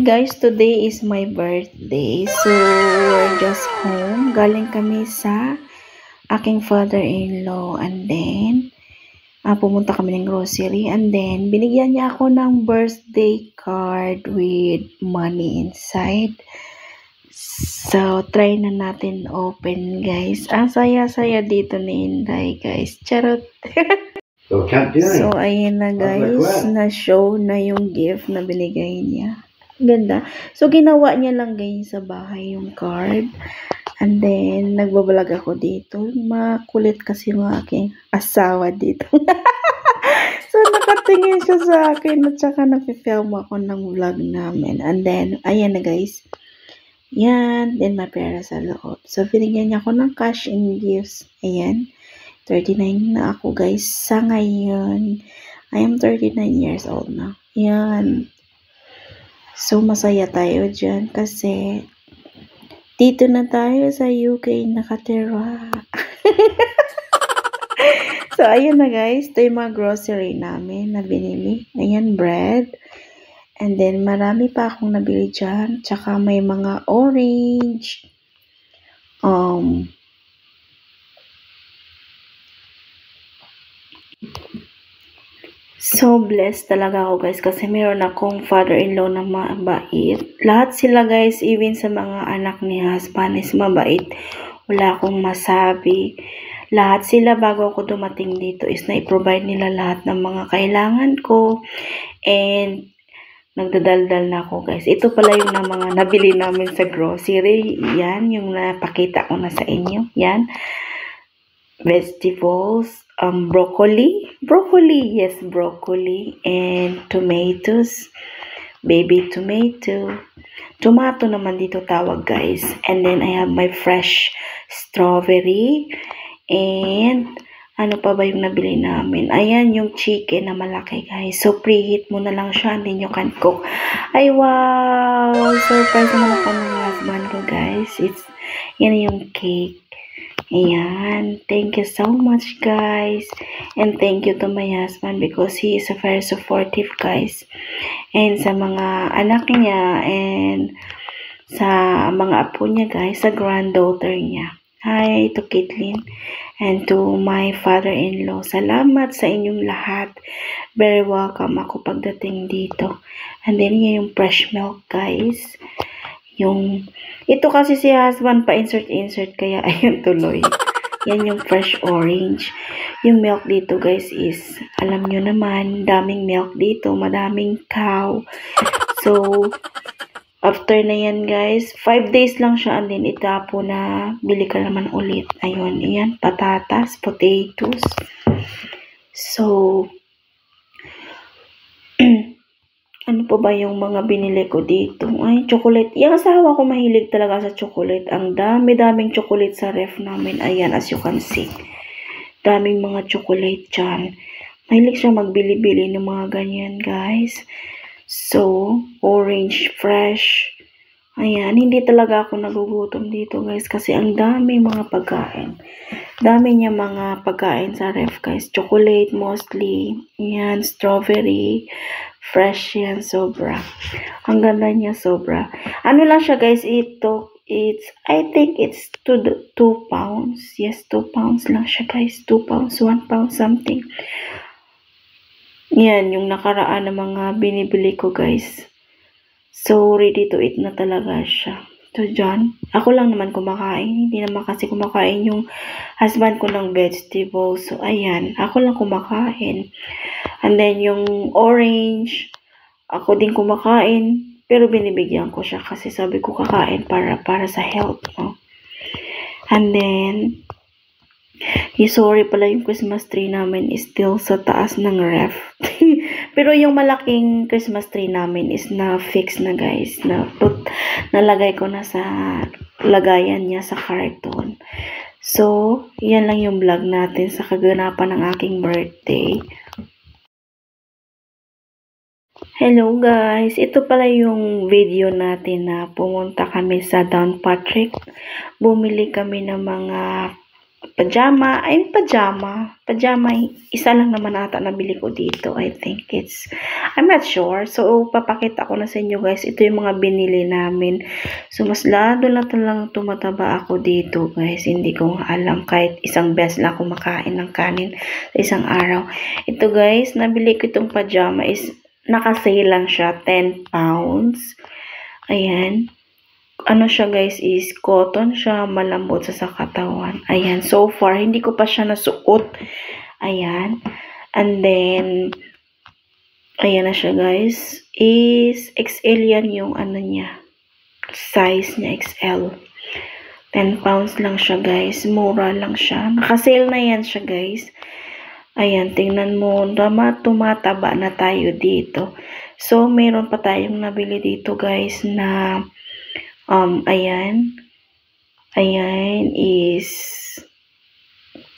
Guys, today is my birthday. So, we're just home. Galing kami sa aking father-in-law. And then, pumunta kami ng grocery. And then, binigyan niya ako ng birthday card with money inside. So, try na natin open, guys. Ang saya-saya dito ni Inday, guys. Charot. So, ayan na, guys. Na-show na yung gift na binigay niya. Ganda. So, ginawa niya lang guys sa bahay yung card. And then, nagbabalag ako dito. Makulit kasi yung aking asawa dito. So, nakatingin siya sa akin at saka nag-film ako ng vlog namin. And then, ayan na guys. Yan. Then, may pera sa loob. So, binigyan niya ako ng cash and gifts. Ayan. 39 na ako guys. Sa ngayon, I am 39 years old na. Yan. So, masaya tayo dyan kasi dito na tayo sa UK nakatira. So, ayun na guys. Ito yung mga grocery namin na binili. Ayan, bread. And then, marami pa akong nabili dyan. Tsaka may mga orange. So, blessed talaga ako guys kasi meron akong father-in-law na mabait. Lahat sila guys, even sa mga anak ni husband is mabait. Wala akong masabi. Lahat sila bago ako dumating dito is na-provide nila lahat ng mga kailangan ko. And nagdadaldal na ako guys. Ito pala yung mga nabili namin sa grocery. Yan, yung napakita ko na sa inyo. Yan. Vegetables, broccoli, yes, broccoli, and tomatoes, baby tomato naman dito tawag guys. And then I have my fresh strawberry, and ano pa ba yung nabili namin? Ayan, yung chicken na malaki guys. So preheat mo na lang siya and then you can cook. Ay wow, surprise naman ako ng husband ko guys. Yan yung cake. Ayan, thank you so much guys, and thank you to my husband because he is a very supportive guys, and sa mga anak niya and sa mga apo niya guys, sa granddaughter niya. Hi to Caitlin and to my father-in-law. Salamat sa inyong lahat. Very welcome ako pagdating dito. And then yan yung fresh milk guys. Ito kasi si husband pa-insert kaya ayun tuloy. Yan yung fresh orange. Yung milk dito guys is, alam nyo naman, daming milk dito, madaming cow. So, after na yan guys, 5 days lang siya and then itapo na, bili ka naman ulit. Ayun, yan, patatas, potatoes. So, ano pa ba yung mga binili ko dito? Ay, chocolate. Yung asawa ko mahilig talaga sa chocolate. Ang dami-daming chocolate sa ref namin. Ayan, as you can see. Daming mga chocolate dyan. Mahilig siya magbili-bili ng mga ganyan, guys. So, orange fresh. Ayan, hindi talaga ako nagugutom dito, guys. Kasi ang dami mga pagkain. Dami niya mga pagkain sa ref, guys. Chocolate mostly. Ayan, strawberry. Fresh yan, sobra. Ang ganda niya, sobra. Ano lang siya, guys, I think it's 2 pounds. Yes, 2 pounds lang siya, guys. 2 pounds, 1 pound something. Yan, yung nakaraan ng mga binibili ko, guys. So, ready to eat na talaga siya. So, dyan. Ako lang naman kumakain. Hindi naman kasi kumakain yung husband ko ng vegetables. So, ayan. Ako lang kumakain. And then, yung orange, ako din kumakain. Pero binibigyan ko siya kasi sabi ko kakain para sa health, no? And then, sorry pala yung Christmas tree namin is still sa taas ng ref. Pero yung malaking Christmas tree namin is na-fix na guys. Nalagay ko na sa lagayan niya sa carton. So, yan lang yung vlog natin sa kaganapan ng aking birthday. Hello guys, ito pala yung video natin na pumunta kami sa Downpatrick. Bumili kami ng mga pajama. Pajama, isa lang naman ata nabili ko dito. I think I'm not sure. So, papakita ko na sa inyo guys. Ito yung mga binili namin. So, mas lalo na lang tumataba ako dito guys. Hindi ko alam. Kahit isang beses lang ako makain ng kanin sa isang araw. Ito guys, nabili ko itong pajama is naka-sale lang siya. 10 pounds. Ayan. Ano siya guys is cotton siya, malambot sa katawan. Ayan, so far hindi ko pa siya nasuot. Ayan. And then ayan na siya guys. Is XL yan yung ano niya. Size niya XL. 10 pounds lang siya guys. Mura lang siya. Naka-sale na yan siya guys. Ayan, tingnan mo. Tumataba na tayo dito. So, meron pa tayong nabili dito guys na ayan is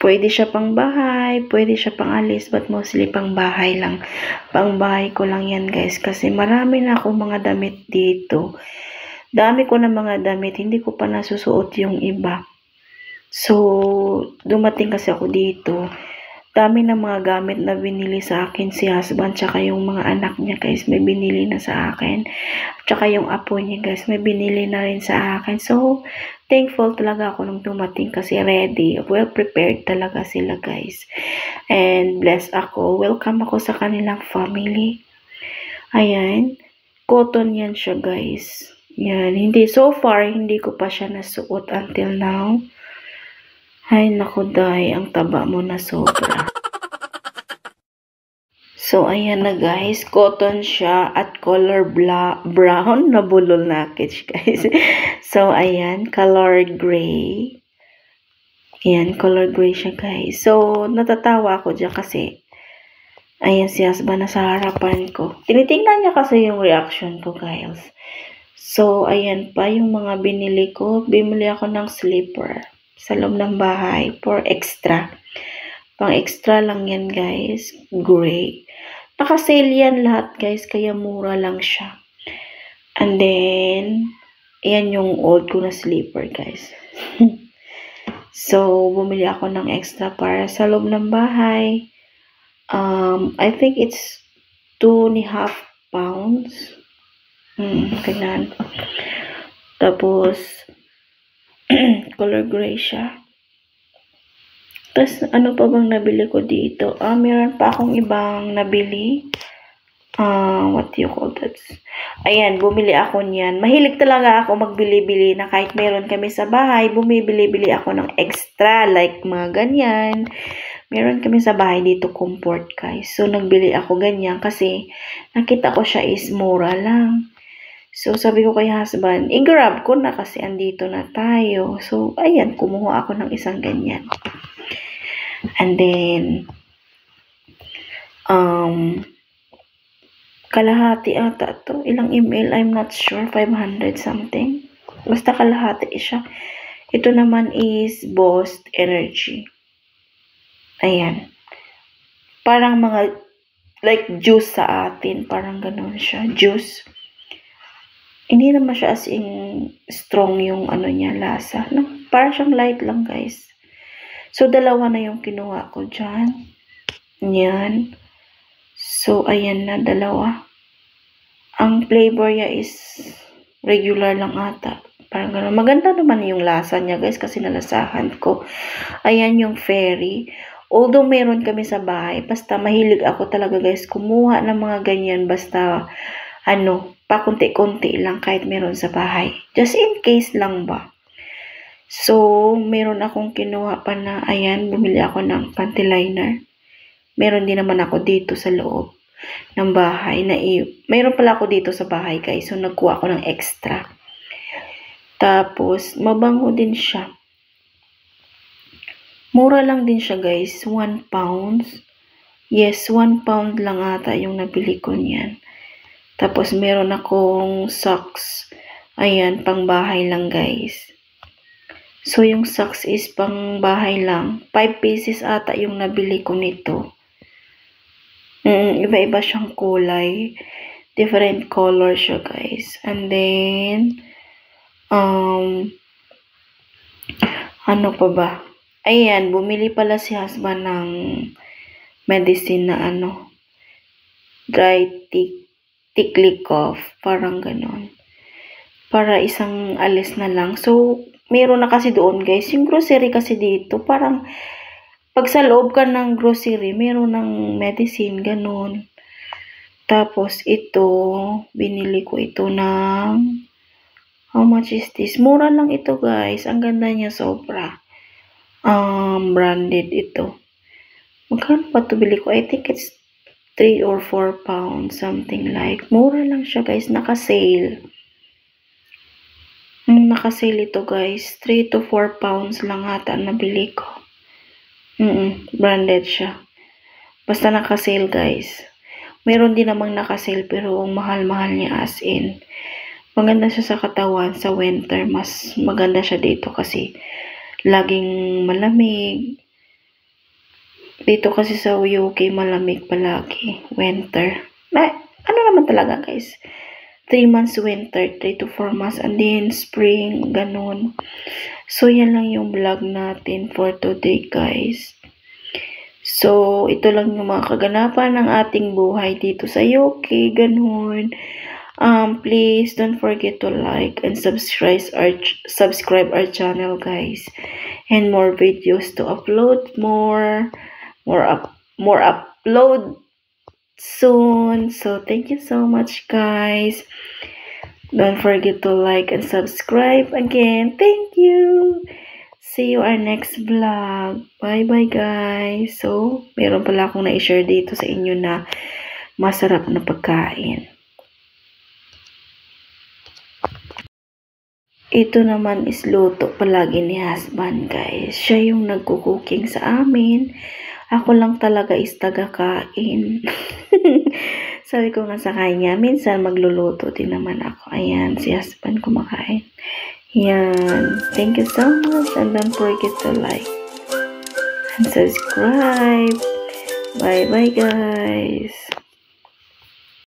pwede siya pang bahay, pwede siya pang alis, but mostly pang bahay lang. Pang bahay ko lang yan guys kasi marami na akong mga damit dito. Dami ko na mga damit, hindi ko pa nasusuot yung iba. So, dumating kasi ako dito. Dami na mga gamit na binili sa akin si husband, tsaka yung mga anak niya guys, may binili na sa akin. Tsaka yung apo niya guys, may binili na rin sa akin. So, thankful talaga ako nung dumating kasi ready, well prepared talaga sila guys. And blessed ako, welcome ako sa kanilang family. Ayan, cotton yan siya guys. Yan, so far, hindi ko pa siya nasuot until now. Ay, naku day, ang taba mo na sobra. So, ayan na guys, cotton siya at color brown, nabulol na guys. So, ayan, color gray. Ayan, color gray siya guys. So, natatawa ako dyan kasi, ayan si husband na sa harapan ko. Tinitingnan niya kasi yung reaction ko guys. So, ayan pa yung mga binili ko. Bumili ako ng slipper sa loob ng bahay for extra. Pang extra lang yan guys. Gray. Naka-sale yan lahat guys. Kaya mura lang siya. And then, yan yung old ko na slipper guys. So, bumili ako ng extra para sa loob ng bahay. I think it's 2.5 pounds. Ganyan. Tapos, color gray siya. Tapos, ano pa bang nabili ko dito? Meron pa akong ibang nabili. What do you call that? Ayan, bumili ako niyan. Mahilig talaga ako magbili-bili na kahit meron kami sa bahay, bumibili-bili ako ng extra, like mga ganyan. Meron kami sa bahay dito, comfort guys. So, nagbili ako ganyan kasi nakita ko siya is mura lang. So, sabi ko kay husband, i-grab ko na kasi andito na tayo. So, ayan, kumuha ako ng isang ganyan. And then, kalahati ata to. Ilang ml, I'm not sure. 500 something. Basta kalahati siya. Ito naman is Boost Energy. Ayan. Parang mga, like juice sa atin. Parang ganun siya. Juice. Hindi naman siya as in strong yung ano niya, lasa. No? Parang siyang light lang guys. So, dalawa na yung kinuha ko dyan. Yan. So, ayan na, dalawa. Ang flavor niya is regular lang ata. Parang gano'n. Maganda naman yung lasa niya guys kasi nalasahan ko. Ayan yung fairy. Although meron kami sa bahay, basta mahilig ako talaga guys kumuha ng mga ganyan. Basta, pakunti-kunti lang kahit meron sa bahay. Just in case lang ba. So, meron akong kinuha pa na, ayan, bumili ako ng panty liner. Meron din naman ako dito sa loob ng bahay. Meron pala ako dito sa bahay guys. So, nagkuha ako ng extra. Tapos, mabango din siya. Mura lang din siya guys. 1 pound. Yes, 1 pound lang ata yung nabili ko niyan. Tapos, meron akong socks. Ayan, pang bahay lang guys. So, yung socks is pang bahay lang. 5 pieces ata yung nabili ko nito. Iba-iba siyang kulay. Different color siya guys. And then, ano pa ba? Ayan, bumili pala si husband ng medicine na dry tickly cough, parang ganon. Para isang alis na lang. So, meron na kasi doon guys. Yung grocery kasi dito, parang pag sa loob ka ng grocery, meron ng medicine, ganon. Tapos ito, binili ko ito ng, how much is this? Mura lang ito guys. Ang ganda niya sobra. Branded ito. Magkano pa ito bili ko? I think it's 3 or 4 pounds, something like. Mura lang siya guys, naka-sale. Naka-sale ito guys, 3 to 4 pounds lang ata nabili ko. Branded siya. Basta naka-sale guys. Meron din namang naka-sale pero ang mahal-mahal niya as in. Maganda siya sa katawan sa winter. Mas maganda siya dito kasi laging malamig. Dito kasi sa UK malamig palagi. Winter. Ano naman talaga guys. 3 months winter, 3 to 4 months, and then spring, ganun. So, yan lang yung vlog natin for today, guys. So, ito lang yung mga kaganapan ng ating buhay dito sa UK, ganun. Please don't forget to like and subscribe our channel, guys. And more videos to upload, more upload soon. So thank you so much guys. Don't forget to like and subscribe again. Thank you. See you our next vlog. Bye bye guys. So meron pala akong na-share dito sa inyo na masarap na pagkain. Ito naman is luto palagi ni husband guys. Siya yung nagko-cooking sa amin. Ako lang talaga is taga-kain. Sabi ko nga sa kanya, minsan magluluto din naman ako. Ayan, si husband kumakain. Yan. Thank you so much. And don't forget to like and subscribe. Bye-bye guys.